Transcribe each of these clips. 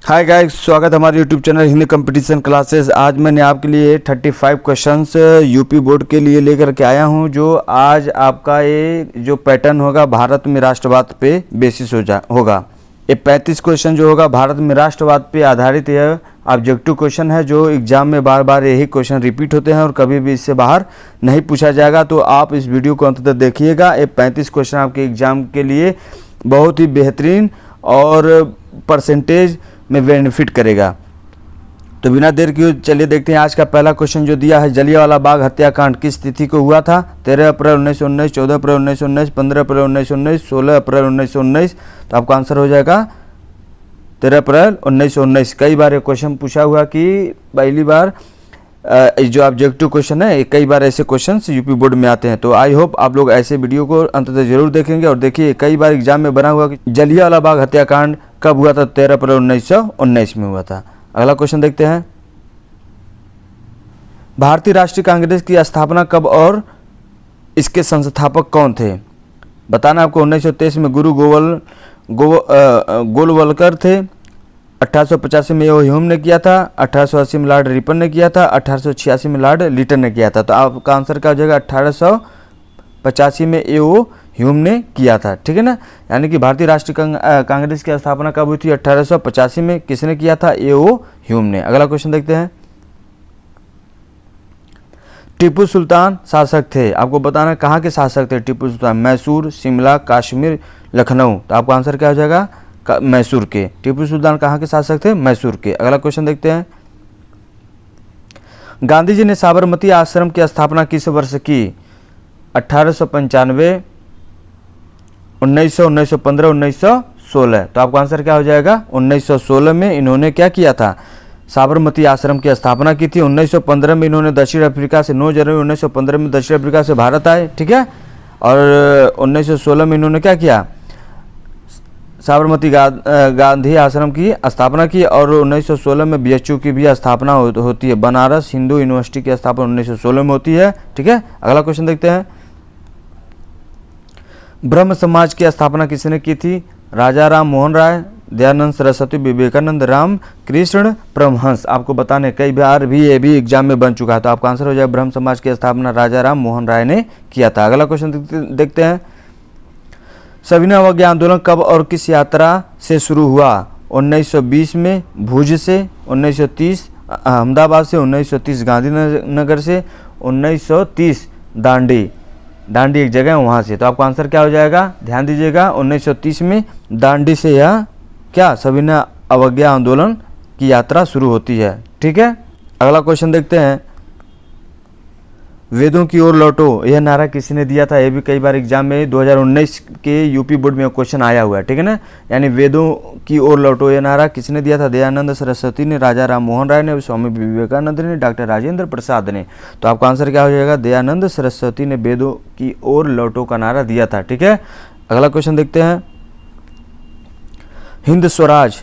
Hi guys, स्वागत है हमारे YouTube channel Hindi competition classes. आज मैंने आपके लिए 35 क्वेश्चंस यूपी बोर्ड के लिए लेकर के आया हूं। जो आज आपका ये जो पैटर्न होगा भारत में राष्ट्रवाद पे बेसिस होगा। ये 35 क्वेश्चन जो होगा भारत में राष्ट्रवाद पे आधारित यह ऑब्जेक्टिव क्वेश्चन है, जो एग्जाम में बार बार यही क्वेश्चन रिपीट होते हैं और कभी भी इससे बाहर नहीं पूछा जाएगा। तो आप इस वीडियो को अंत तक देखिएगा। ये 35 क्वेश्चन आपके एग्जाम के लिए बहुत ही बेहतरीन और परसेंटेज में बेनिफिट करेगा। तो बिना देर किए चलिए देखते हैं आज का पहला क्वेश्चन जो दिया है। जलियांवाला बाग हत्याकांड किस तिथि को हुआ था? 13 अप्रैल 1919, 14 अप्रैल 1919, 15 अप्रैल 1919, 16 अप्रैल 1919। तो आपका आंसर हो जाएगा 13 अप्रैल 1919। कई बार ये क्वेश्चन पूछा हुआ कि पहली बार जो ऑब्जेक्टिव क्वेश्चन है, कई बार ऐसे क्वेश्चन यूपी बोर्ड में आते हैं। तो आई होप आप लोग ऐसे वीडियो को अंत तक जरूर देखेंगे। और देखिए, कई बार एग्जाम में बना हुआ कि जलियांवाला बाग हत्याकांड कब हुआ था? 13 अप्रैल 1919 में हुआ था। अगला क्वेश्चन देखते हैं। भारतीय राष्ट्रीय कांग्रेस की स्थापना कब और इसके संस्थापक कौन थे? बताना आपको। 1923 में गुरु गोलवलकर थे। 1885 में ह्यूम ने किया था। 1880 में लॉर्ड रिपन ने किया था। 1886 में लॉर्ड लिटन ने किया था। तो आपका आंसर क्या हो जाएगा? 1885 में ह्यूम ने किया था। ठीक है ना। यानी कि भारतीय राष्ट्रीय कांग्रेस की स्थापना कब हुई थी? 1885 में। किसने किया था? ह्यूम ने। अगला क्वेश्चन देखते हैं। टीपू सुल्तान शासक थे, आपको बताना कहाँ के शासक थे टीपू सुल्तान? मैसूर, शिमला, कश्मीर, लखनऊ। तो आपका आंसर क्या हो जाएगा? मैसूर के। टीपू सुल्तान कहाँ के शासक थे? मैसूर के। अगला क्वेश्चन देखते हैं। गांधी जी ने साबरमती आश्रम की स्थापना किस वर्ष की? 1895, 1900, 1915, 1916। तो आपका आंसर क्या हो जाएगा? 1916 में इन्होंने क्या किया था? साबरमती आश्रम की स्थापना की थी। 1915 में इन्होंने दक्षिण अफ्रीका से 9 जनवरी 1915 में दक्षिण अफ्रीका से भारत आए। ठीक है। और 1916 में इन्होंने क्या किया? साबरमती गांधी आश्रम की स्थापना की। और 1916 में बीएचयू की भी स्थापना होती है। बनारस हिंदू यूनिवर्सिटी की स्थापना 1916 में होती है। ठीक है। अगला क्वेश्चन देखते हैं। ब्रह्म समाज की स्थापना किसने की थी? राजा राम मोहन राय, दयानंद सरस्वती, विवेकानंद, राम कृष्ण परमहंस। आपको बताने कई बार भी ये भी एग्जाम में बन चुका है। तो आपका आंसर हो जाएगा ब्रह्म समाज की स्थापना राजा राम मोहन राय ने किया था। अगला क्वेश्चन देखते हैं। सविनय अवज्ञा आंदोलन कब और किस यात्रा से शुरू हुआ? 1920 में भुज से, 1930 अहमदाबाद से, 1930 गांधीनगर से, 1930 दांडी एक जगह है वहाँ से। तो आपका आंसर क्या हो जाएगा? ध्यान दीजिएगा, 1930 में दांडी से यह क्या सविनय अवज्ञा आंदोलन की यात्रा शुरू होती है। ठीक है। अगला क्वेश्चन देखते हैं। वेदों की ओर लौटो, यह नारा किसने दिया था? यह भी कई बार एग्जाम में 2019 के यूपी बोर्ड में क्वेश्चन आया हुआ है। ठीक है ना। यानी वेदों की ओर लौटो यह नारा किसने दिया था? दयानंद सरस्वती ने, राजा राम मोहन राय ने, स्वामी विवेकानंद ने, डॉक्टर राजेंद्र प्रसाद ने। तो आपका आंसर क्या हो जाएगा? दयानंद सरस्वती ने वेदों की ओर लौटो का नारा दिया था। ठीक है। अगला क्वेश्चन देखते हैं। हिंद स्वराज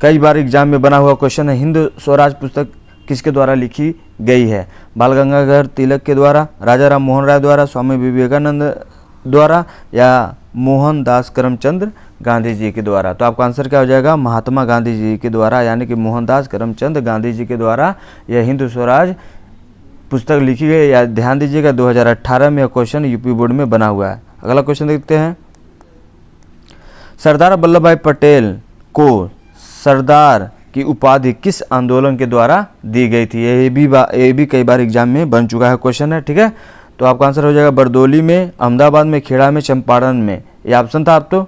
कई बार एग्जाम में बना हुआ क्वेश्चन है। हिंद स्वराज पुस्तक किसके द्वारा लिखी गई है? बाल गंगाधर तिलक के द्वारा, राजा राम मोहन राय द्वारा, स्वामी विवेकानंद द्वारा, या मोहनदास करमचंद गांधी जी के द्वारा? तो आपका आंसर क्या हो जाएगा? महात्मा गांधी जी के द्वारा, यानी कि मोहनदास करमचंद गांधी जी के द्वारा यह हिंद स्वराज पुस्तक लिखी गई। या ध्यान दीजिएगा 2018 में यह क्वेश्चन यूपी बोर्ड में बना हुआ है। अगला क्वेश्चन देखते हैं। सरदार वल्लभ भाई पटेल को सरदार की उपाधि किस आंदोलन के द्वारा दी गई थी? ये भी कई बार एग्जाम में बन चुका है क्वेश्चन है। ठीक है। तो आपका आंसर हो जाएगा बरदौली में, अहमदाबाद में, खेड़ा में, चंपारण में। ये ऑप्शन था। आप तो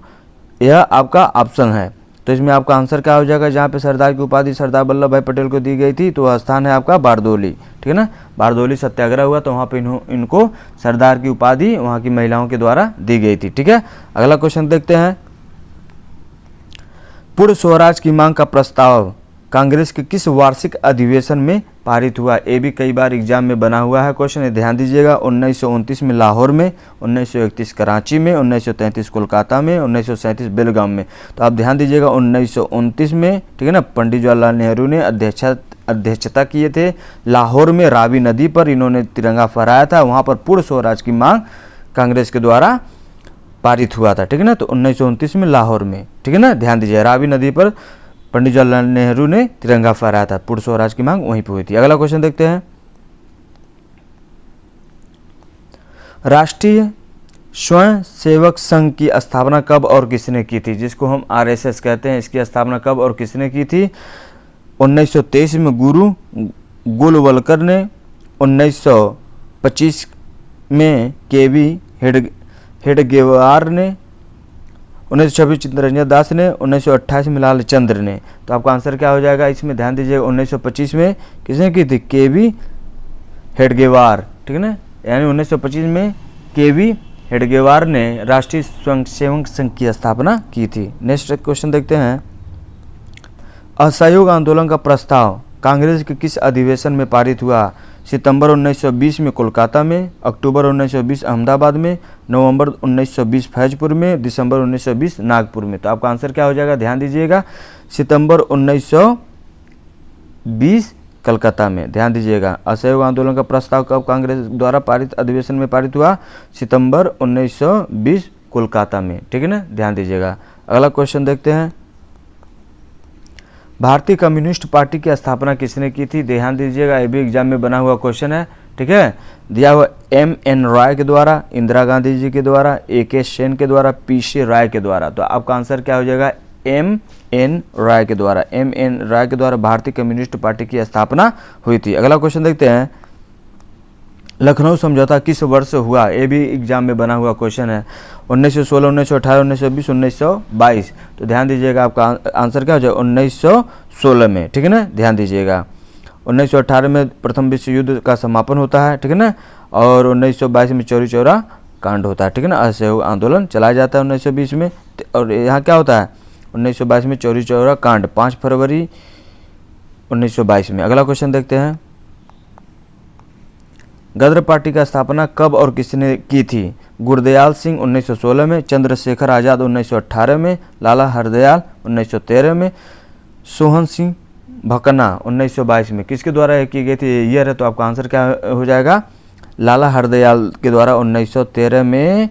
यह आपका ऑप्शन है। तो इसमें आपका आंसर क्या हो जाएगा? जहाँ पे सरदार की उपाधि सरदार वल्लभ भाई पटेल को दी गई थी, तो वह स्थान है आपका बारदौली। ठीक है ना। बारदौली सत्याग्रह हुआ, तो वहाँ पे इनको सरदार की उपाधि वहाँ की महिलाओं के द्वारा दी गई थी। ठीक है। अगला क्वेश्चन देखते हैं। पूर्ण स्वराज की मांग का प्रस्ताव कांग्रेस के किस वार्षिक अधिवेशन में पारित हुआ? ये भी कई बार एग्जाम में बना हुआ है क्वेश्चन। ध्यान दीजिएगा। 1929 में लाहौर में, 1931 कराची में, 1933 कोलकाता में, 1937 बेलगाम में। तो आप ध्यान दीजिएगा 1929 में। ठीक है ना। पंडित जवाहरलाल नेहरू ने अध्यक्षता किए थे। लाहौर में रावी नदी पर इन्होंने तिरंगा फहराया था। वहाँ पर पूर्ण स्वराज की मांग कांग्रेस के द्वारा पारित हुआ था। ठीक है ना। तो 1929 में लाहौर में। ठीक है ना। ध्यान दीजिए, रावी नदी पर पंडित जवाहरलाल नेहरू ने तिरंगा फहराया था। पूर्ण स्वराज की मांग वहीं पर हुई थी। अगला क्वेश्चन देखते हैं, राष्ट्रीय स्वयं सेवक संघ की स्थापना कब और किसने की थी, जिसको हम आरएसएस कहते हैं, इसकी स्थापना कब और किसने की थी? 1923 में गुरु गोलवलकर ने, 1925 में केवी हेडगेवार ने, 1926 चित्तरंजन दास ने, 1928 में लाल चंद्र ने। तो आपका आंसर क्या हो जाएगा इसमें? ध्यान दीजिएगा, 1925 में किसने की थी? केवी हेडगेवार, ठीक है ना, यानी 1925 में केवी हेडगेवार ने राष्ट्रीय स्वयंसेवक संघ की स्थापना की थी। नेक्स्ट क्वेश्चन देखते हैं, असहयोग आंदोलन का प्रस्ताव कांग्रेस के किस अधिवेशन में पारित हुआ? सितंबर 1920 में कोलकाता में, अक्टूबर 1920 अहमदाबाद में, नवंबर 1920 फैजपुर में, दिसंबर 1920 नागपुर में। तो आपका आंसर क्या हो जाएगा? ध्यान दीजिएगा, सितंबर 1920 कलकत्ता में। ध्यान दीजिएगा, असहयोग आंदोलन का प्रस्ताव कब कांग्रेस द्वारा पारित अधिवेशन में पारित हुआ? सितंबर 1920 कोलकाता में, ठीक है ना, ध्यान दीजिएगा। अगला क्वेश्चन देखते हैं, भारतीय कम्युनिस्ट पार्टी की स्थापना किसने की थी? ध्यान दीजिएगा, ये भी एग्जाम में बना हुआ क्वेश्चन है, ठीक है। दिया हुआ M.N. राय के द्वारा, इंदिरा गांधी जी के द्वारा, A.K. सेन के द्वारा, P.C. राय के द्वारा। तो आपका आंसर क्या हो जाएगा? M.N. राय के द्वारा। M.N. राय के द्वारा भारतीय कम्युनिस्ट पार्टी की स्थापना हुई थी। अगला क्वेश्चन देखते हैं, लखनऊ समझौता किस वर्ष हुआ? ये भी एग्जाम में बना हुआ क्वेश्चन है, 1916, 1918, 1920, 1922। तो ध्यान दीजिएगा, आपका आंसर क्या हो जाएगा? 1916 में, ठीक है ना, ध्यान दीजिएगा। 1918 में प्रथम विश्व युद्ध का समापन होता है, ठीक है ना, और 1922 में चौरी चौरा कांड होता है, ठीक है ना, असहयोग आंदोलन चलाया जाता है 1920 में। और यहाँ क्या होता है? 1922 में चौरी चौरा कांड 5 फरवरी 1922 में। अगला क्वेश्चन देखते हैं, गदर पार्टी का स्थापना कब और किसने की थी? गुरदयाल सिंह 1916 में, चंद्रशेखर आज़ाद 1918 में, लाला हरदयाल 1913 में, सोहन सिंह भकना 1922 में। किसके द्वारा की गई थी ईयर है? तो आपका आंसर क्या हो जाएगा? लाला हरदयाल के द्वारा 1913 में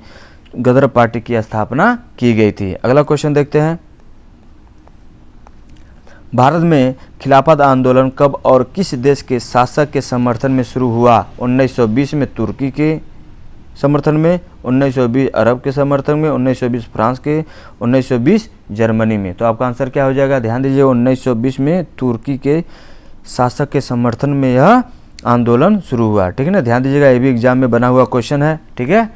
गदर पार्टी की स्थापना की गई थी। अगला क्वेश्चन देखते हैं, भारत में खिलाफत आंदोलन कब और किस देश के शासक के समर्थन में शुरू हुआ? 1920 में तुर्की के समर्थन में, 1920 अरब के समर्थन में, 1920 फ्रांस के, 1920 जर्मनी में। तो आपका आंसर क्या हो जाएगा? ध्यान दीजिए, 1920 में तुर्की के शासक के समर्थन में यह आंदोलन शुरू हुआ, ठीक है ना, ध्यान दीजिएगा, ये भी एग्जाम में बना हुआ क्वेश्चन है, ठीक है।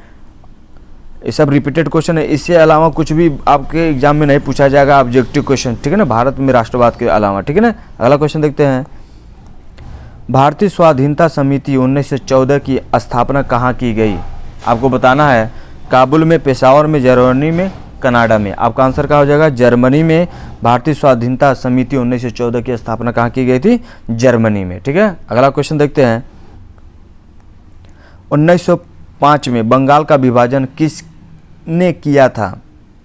ये सब रिपीटेड क्वेश्चन है, इससे अलावा कुछ भी आपके एग्जाम में नहीं पूछा जाएगा ऑब्जेक्टिव क्वेश्चन, ठीक है ना, भारत में राष्ट्रवाद के अलावा, ठीक है ना। अगला क्वेश्चन देखते हैं, भारतीय स्वाधीनता समिति 1914 की स्थापना कहाँ की गई? आपको बताना है, काबुल में, पेशावर में, जर्मनी में, कनाडा में। आपका आंसर क्या हो जाएगा? जर्मनी में भारतीय स्वाधीनता समिति 1914 की स्थापना कहाँ की गई थी? जर्मनी में, ठीक है। अगला क्वेश्चन देखते हैं, 1905 में बंगाल का विभाजन किसने किया था?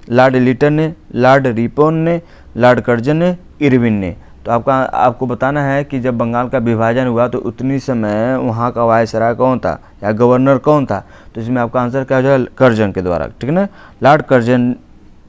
लॉर्ड लिटन ने, लॉर्ड रिपन ने, लॉर्ड कर्जन ने, इरविन ने। तो आपको बताना है कि जब बंगाल का विभाजन हुआ तो उतनी समय वहाँ का वायसराय कौन था या गवर्नर कौन था? तो इसमें आपका आंसर क्या हो जाएगा? कर्जन के द्वारा, ठीक है ना, लॉर्ड कर्जन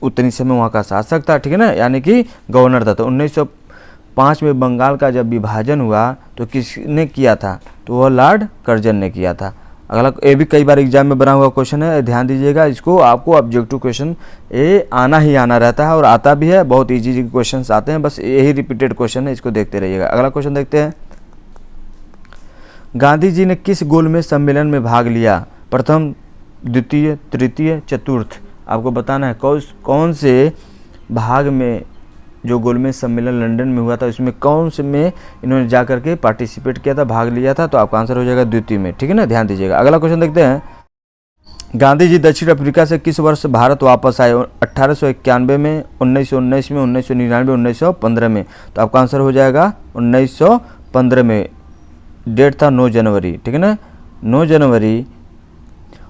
उतनी समय वहाँ का शासक था, ठीक है ना, यानी कि गवर्नर था। तो 1905 में बंगाल का जब विभाजन हुआ तो किसने किया था? तो वह लॉर्ड कर्जन ने किया था। अगला, ये भी कई बार एग्जाम में बना हुआ क्वेश्चन है, ध्यान दीजिएगा, इसको आपको ऑब्जेक्टिव क्वेश्चन ये आना ही आना रहता है और आता भी है, बहुत इजी क्वेश्चन आते हैं, बस यही रिपीटेड क्वेश्चन है, इसको देखते रहिएगा। अगला क्वेश्चन देखते हैं, गांधी जी ने किस गोलमेज सम्मेलन में भाग लिया? प्रथम, द्वितीय, तृतीय, चतुर्थ। आपको बताना है कौन से भाग में जो गोलमेज सम्मेलन लंदन में हुआ था उसमें कौन से में इन्होंने जा करके पार्टिसिपेट किया था, भाग लिया था? तो आपका आंसर हो जाएगा द्वितीय में, ठीक है ना, ध्यान दीजिएगा। अगला क्वेश्चन देखते हैं, गांधी जी दक्षिण अफ्रीका से किस वर्ष भारत वापस आए? 1891 में, 1919 में, 1999, 1915 में। तो आपका आंसर हो जाएगा 1915 में। डेट था 9 जनवरी, ठीक है ना, 9 जनवरी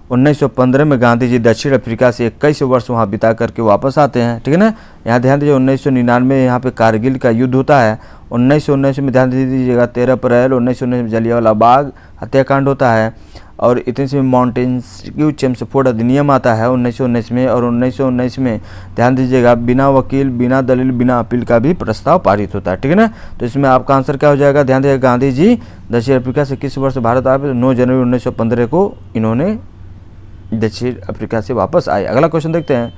1915 में गांधी जी दक्षिण अफ्रीका से 21 वर्ष वहाँ बिता करके वापस आते हैं, ठीक है ना। यहाँ ध्यान दीजिए 1999 में यहाँ पे कारगिल का युद्ध होता है, 1919 में ध्यान दीजिएगा 13 अप्रैल 1919 में जलियांवाला बाग हत्याकांड होता है, और इतने से मॉन्टेस्क्यू चेम्सफोर्ड अधिनियम आता है 1919 में, और 1919 में ध्यान दीजिएगा बिना वकील, बिना दलील, बिना अपील का भी प्रस्ताव पारित होता है, ठीक है ना। तो इसमें आपका आंसर क्या हो जाएगा, ध्यान दीजिएगा, गांधी जी दक्षिण अफ्रीका से किस वर्ष भारत आए, तो 9 जनवरी 1915 को इन्होंने दक्षिण अफ्रीका से वापस आए। अगला क्वेश्चन देखते हैं,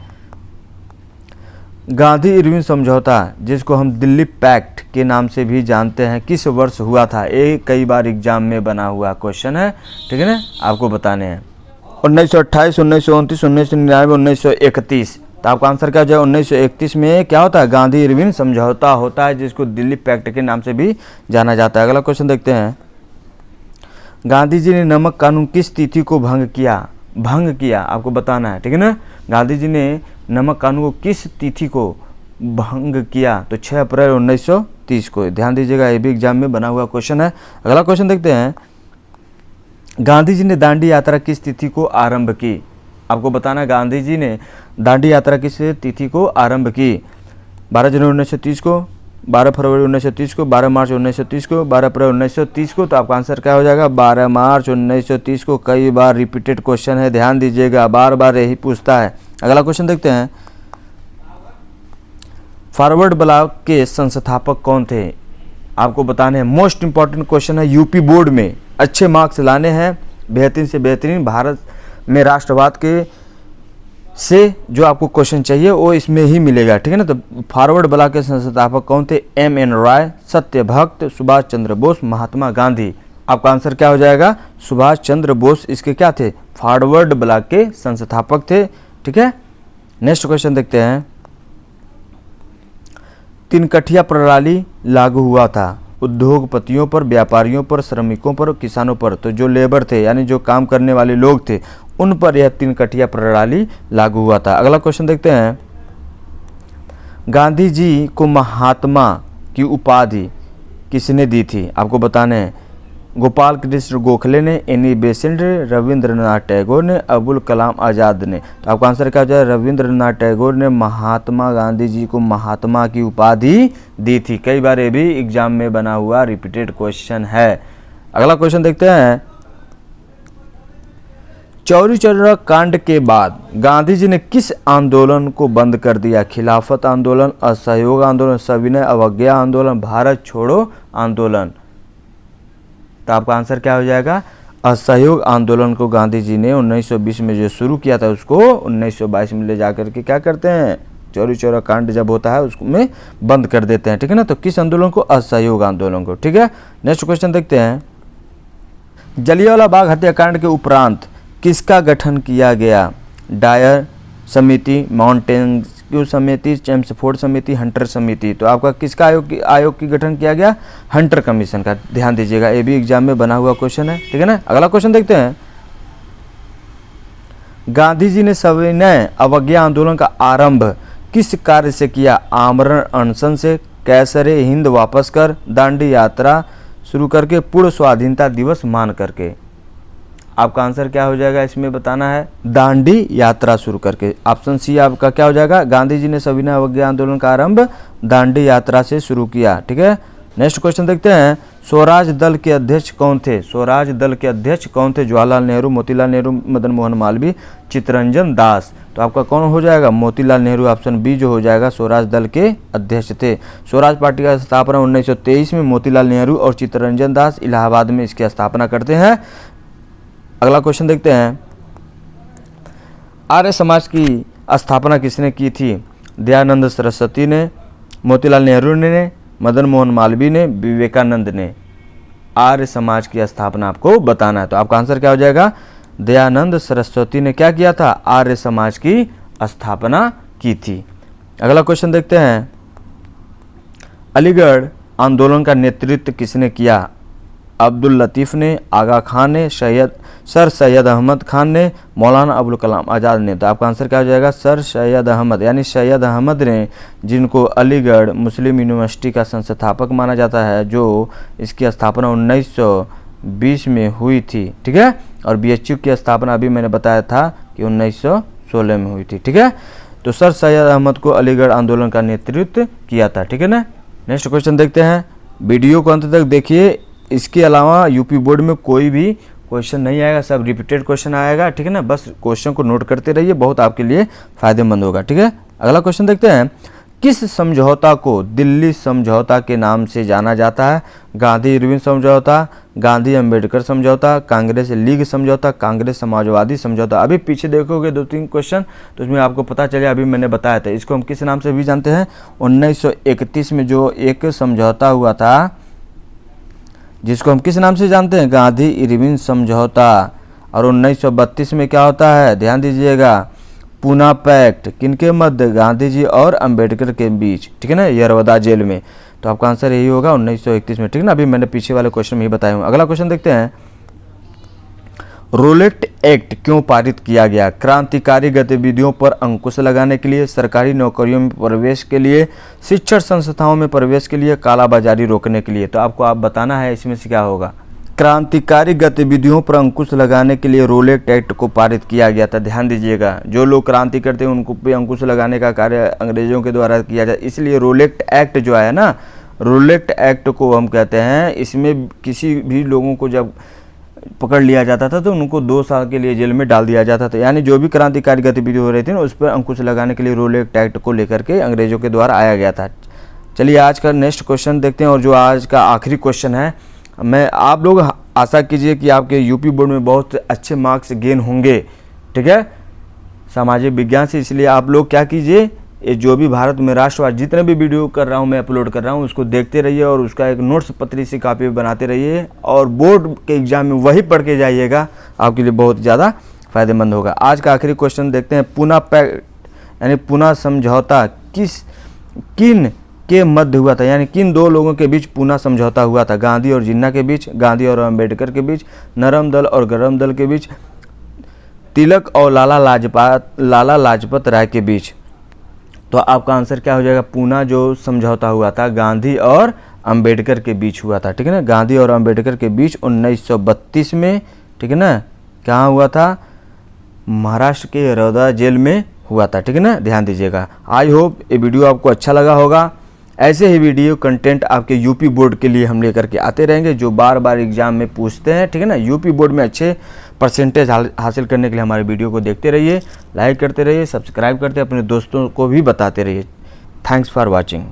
गांधी इरविन समझौता जिसको हम दिल्ली पैक्ट के नाम से भी जानते हैं किस वर्ष हुआ था। ये कई बार एग्जाम में बना हुआ क्वेश्चन है, ठीक है ना, आपको बताने हैं। 1928, 1929, 1999, 1931। तो आपका आंसर क्या हो जाएगा, 1931 में क्या होता है, गांधी इरविन समझौता होता है जिसको दिल्ली पैक्ट के नाम से भी जाना जाता है। अगला क्वेश्चन देखते हैं, गांधी जी ने नमक कानून किस तिथि को भंग किया आपको बताना है, ठीक है ना। गांधी जी ने नमक कानून को किस तिथि को भंग किया, तो 6 अप्रैल 1930 को। ध्यान दीजिएगा, ये भी एग्जाम में बना हुआ क्वेश्चन है। अगला क्वेश्चन देखते हैं, गांधी जी ने दांडी यात्रा किस तिथि को आरंभ की, आपको बताना है। गांधी जी ने दांडी यात्रा किस तिथि को आरंभ की, 12 जनवरी 1930 को, 12 फरवरी 1930 को, 12 मार्च 1930 को, 12 अप्रैल 1930 को। तो आपका आंसर क्या हो जाएगा, 12 मार्च 1930 को। कई बार रिपीटेड क्वेश्चन है, ध्यान दीजिएगा, बार बार यही पूछता है। अगला क्वेश्चन देखते हैं, फॉरवर्ड ब्लॉक के संस्थापक कौन थे, आपको बताने हैं। मोस्ट इंपॉर्टेंट क्वेश्चन है, यूपी बोर्ड में अच्छे मार्क्स लाने हैं, बेहतरीन से बेहतरीन भारत में राष्ट्रवाद के से जो आपको क्वेश्चन चाहिए वो इसमें ही मिलेगा, ठीक है ना। तो फॉरवर्ड ब्लॉक के संस्थापक कौन थे, M.N. रॉय, सत्यभक्त, सुभाष चंद्र बोस, महात्मा गांधी। आपका आंसर क्या हो जाएगा, सुभाष चंद्र बोस इसके क्या थे, फॉरवर्ड ब्लॉक के संस्थापक थे, ठीक है। नेक्स्ट क्वेश्चन देखते हैं, तीनकठिया प्रणाली लागू हुआ था उद्योगपतियों पर, व्यापारियों पर, श्रमिकों पर, किसानों पर। तो जो लेबर थे यानी जो काम करने वाले लोग थे उन पर यह तीनकठिया प्रणाली लागू हुआ था। अगला क्वेश्चन देखते हैं, गांधी जी को महात्मा की उपाधि किसने दी थी, आपको बताने हैं। गोपाल कृष्ण गोखले ने, एनी बेसेंट, रविंद्रनाथ टैगोर ने, अबुल कलाम आज़ाद ने। तो आपका आंसर क्या हो जाए, रविंद्रनाथ टैगोर ने महात्मा गांधी जी को महात्मा की उपाधि दी थी। कई बार ये भी एग्जाम में बना हुआ रिपीटेड क्वेश्चन है। अगला क्वेश्चन देखते हैं, चौरी चौरा कांड के बाद गांधी जी ने किस आंदोलन को बंद कर दिया, खिलाफत आंदोलन, असहयोग आंदोलन, सविनय अवज्ञा आंदोलन, भारत छोड़ो आंदोलन। तो आपका आंसर क्या हो जाएगा, असहयोग आंदोलन को गांधी जी ने 1920 में जो शुरू किया था उसको 1922 में ले जाकर के क्या करते हैं, चौरी चौरा कांड जब होता है उसमें बंद कर देते हैं, ठीक है ना। तो किस आंदोलन को, असहयोग आंदोलन को, ठीक है। नेक्स्ट क्वेश्चन देखते हैं, जलियांवाला बाग हत्याकांड के उपरांत किसका गठन किया गया, डायर समिति, मॉन्टेस्क्यू समिति, चेम्सफोर्ड समिति, हंटर समिति। तो आपका किसका आयोग की गठन किया गया, हंटर कमीशन का। ध्यान दीजिएगा, ये भी एग्जाम में बना हुआ क्वेश्चन है, ठीक है ना। अगला क्वेश्चन देखते हैं, गांधी जी ने सविनय अवज्ञा आंदोलन का आरंभ किस कार्य से किया, आमरण अनशन से, कैसरे हिंद वापस कर, दांडी यात्रा शुरू करके, पूर्ण स्वाधीनता दिवस मान करके। आपका आंसर क्या हो जाएगा, इसमें बताना है, दांडी यात्रा शुरू करके। ऑप्शन सी आपका क्या हो जाएगा, गांधी जी ने सविनय अवज्ञा आंदोलन का आरंभ दांडी यात्रा से शुरू किया, ठीक है। नेक्स्ट क्वेश्चन देखते हैं, स्वराज दल के अध्यक्ष कौन थे, स्वराज दल के अध्यक्ष कौन थे, जवाहरलाल नेहरू, मोतीलाल नेहरू, मदन मोहन मालवीय, चित्तरंजन दास। तो आपका कौन हो जाएगा, मोतीलाल नेहरू, ऑप्शन बी जो हो जाएगा, स्वराज दल के अध्यक्ष थे। स्वराज पार्टी का स्थापना 1923 में मोतीलाल नेहरू और चित्तरंजन दास इलाहाबाद में इसकी स्थापना करते हैं। अगला क्वेश्चन देखते हैं, आर्य समाज की स्थापना किसने की थी, दयानंद सरस्वती ने, मोतीलाल नेहरू ने, मदन मोहन मालवीय ने, विवेकानंद ने। आर्य समाज की स्थापना आपको बताना है। तो आपका आंसर क्या हो जाएगा, दयानंद सरस्वती ने क्या किया था, आर्य समाज की स्थापना की थी। अगला क्वेश्चन देखते हैं, अलीगढ़ आंदोलन का नेतृत्व किसने किया, अब्दुल लतीफ़ ने, आगा खान ने, सर सैयद अहमद खान ने, मौलाना अबुल कलाम आज़ाद ने। तो आपका आंसर क्या हो जाएगा, सर सैयद अहमद, यानी सैयद अहमद ने, जिनको अलीगढ़ मुस्लिम यूनिवर्सिटी का संस्थापक माना जाता है, जो इसकी स्थापना 1920 में हुई थी, ठीक है। और BHU की स्थापना अभी मैंने बताया था कि 1916 में हुई थी, ठीक है। तो सर सैयद अहमद को अलीगढ़ आंदोलन का नेतृत्व किया था, ठीक है ना। नेक्स्ट क्वेश्चन देखते हैं, वीडियो को अंत तक देखिए। इसके अलावा यूपी बोर्ड में कोई भी क्वेश्चन नहीं आएगा, सब रिपीटेड क्वेश्चन आएगा, ठीक है ना। बस क्वेश्चन को नोट करते रहिए, बहुत आपके लिए फायदेमंद होगा, ठीक है। अगला क्वेश्चन देखते हैं। किस समझौता को दिल्ली समझौता के नाम से जाना जाता है? गांधी इरविन समझौता, गांधी अंबेडकर समझौता, कांग्रेस लीग समझौता, कांग्रेस समाजवादी समझौता। अभी पीछे देखोगे 2-3 क्वेश्चन तो उसमें आपको पता चले, अभी मैंने बताया था। इसको हम किस नाम से भी जानते हैं? 1931 में जो एक समझौता हुआ था, जिसको हम किस नाम से जानते हैं? गांधी इरविन समझौता। और 1932 में क्या होता है? ध्यान दीजिएगा, पूना पैक्ट। किनके मध्य? गांधी जी और अंबेडकर के बीच, ठीक है ना, यरवदा जेल में। तो आपका आंसर यही होगा 1931 में, ठीक है ना। अभी मैंने पीछे वाले क्वेश्चन में ही बताया हूँ। अगला क्वेश्चन देखते हैं। रोलेट एक्ट क्यों पारित किया गया? क्रांतिकारी गतिविधियों पर अंकुश लगाने के लिए, सरकारी नौकरियों में प्रवेश के लिए, शिक्षण संस्थाओं में प्रवेश के लिए, कालाबाजारी रोकने के लिए। तो आपको आप बताना है इसमें से क्या होगा। क्रांतिकारी गतिविधियों पर अंकुश लगाने के लिए रोलेट एक्ट को पारित किया गया था। ध्यान दीजिएगा, जो लोग क्रांति करते हैं उनको पे अंकुश लगाने का कार्य अंग्रेजों के द्वारा किया जाता है, इसलिए रोलेट एक्ट जो है ना, रोलेट एक्ट को हम कहते हैं। इसमें किसी भी लोगों को जब पकड़ लिया जाता था तो उनको 2 साल के लिए जेल में डाल दिया जाता था। यानी जो भी क्रांतिकारी गतिविधि हो रही थी ना, उस पर अंकुश लगाने के लिए रोलेट एक्ट को लेकर के अंग्रेजों के द्वारा आया गया था। चलिए आज का नेक्स्ट क्वेश्चन देखते हैं, और जो आज का आखिरी क्वेश्चन है। मैं आप लोग आशा कीजिए कि आपके यूपी बोर्ड में बहुत अच्छे मार्क्स गेन होंगे, ठीक है, सामाजिक विज्ञान से। इसलिए आप लोग क्या कीजिए, ये जो भी भारत में राष्ट्रवाद जितने भी वीडियो कर रहा हूँ मैं अपलोड कर रहा हूँ, उसको देखते रहिए और उसका एक नोट्स पत्री सी कॉपी बनाते रहिए, और बोर्ड के एग्जाम में वही पढ़ के जाइएगा, आपके लिए बहुत ज़्यादा फायदेमंद होगा। आज का आखिरी क्वेश्चन देखते हैं। पूना पैक्ट यानी पूना समझौता किन के मध्य हुआ था? यानी किन 2 लोगों के बीच पूना समझौता हुआ था? गांधी और जिन्ना के बीच, गांधी और अंबेडकर के बीच, नरम दल और गरम दल के बीच, तिलक और लाला लाजपत राय के बीच। तो आपका आंसर क्या हो जाएगा? पूना जो समझौता हुआ था गांधी और अंबेडकर के बीच हुआ था, ठीक है ना। गांधी और अंबेडकर के बीच 1932 में, ठीक है ना, कहाँ हुआ था? महाराष्ट्र के यरवदा जेल में हुआ था, ठीक है ना। ध्यान दीजिएगा। आई होप ये वीडियो आपको अच्छा लगा होगा। ऐसे ही वीडियो कंटेंट आपके यूपी बोर्ड के लिए हम लेकर के आते रहेंगे, जो बार बार एग्जाम में पूछते हैं, ठीक है ना। यूपी बोर्ड में अच्छे परसेंटेज हासिल करने के लिए हमारे वीडियो को देखते रहिए, लाइक करते रहिए, सब्सक्राइब करते अपने दोस्तों को भी बताते रहिए। Thanks for watching.